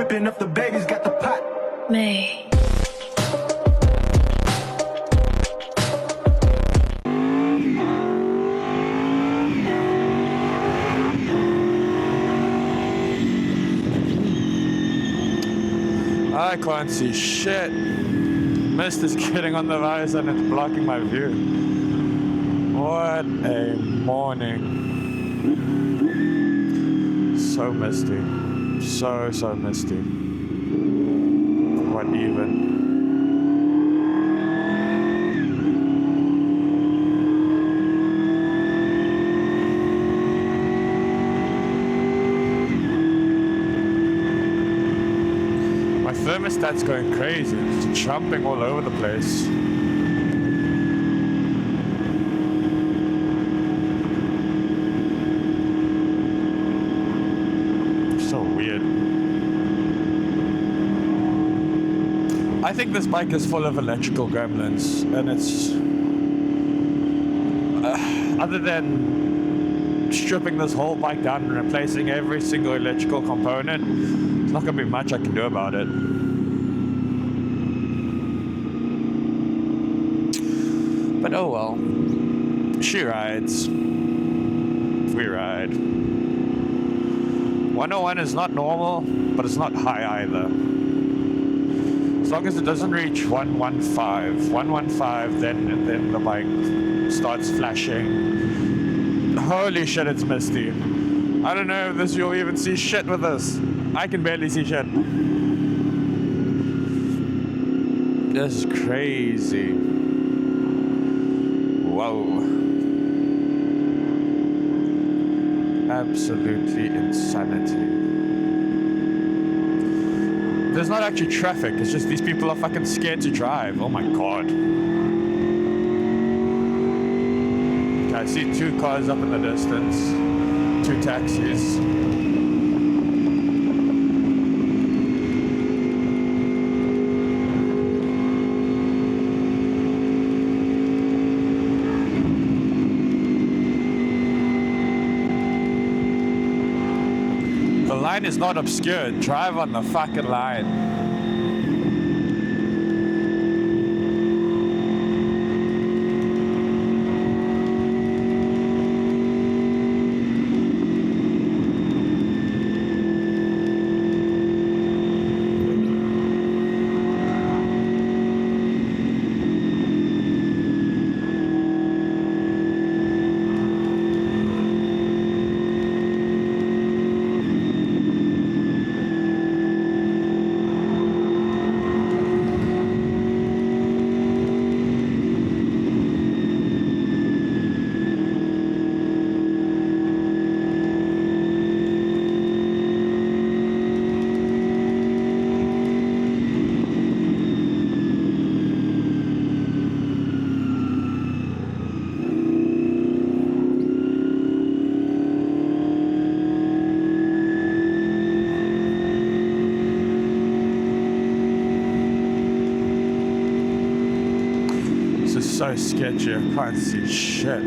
Whipping up the babies, got the pot. May. I can't see shit. Mist is getting on the visor and it's blocking my view. What a morning. So misty. So misty. What even? My thermostat's going crazy. It's jumping all over the place. So weird. I think this bike is full of electrical gremlins, and it's other than stripping this whole bike down and replacing every single electrical component, there's not gonna be much I can do about it. But oh well. She rides. We ride. 101 is not normal, but it's not high either. As long as it doesn't reach 115, then the bike starts flashing. Holy shit, it's misty. I don't know if you'll even see shit with this. I can barely see shit. This is crazy. Whoa. Absolutely insanity. There's not actually traffic, it's just these people are fucking scared to drive. Oh my god. I see 2 cars up in the distance. 2 taxis. The line is not obscured. Drive on the fucking line. So sketchy, I can't see shit.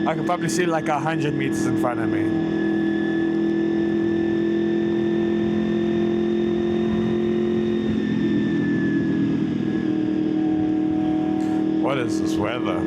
I could probably see like 100 meters in front of me. What is this weather?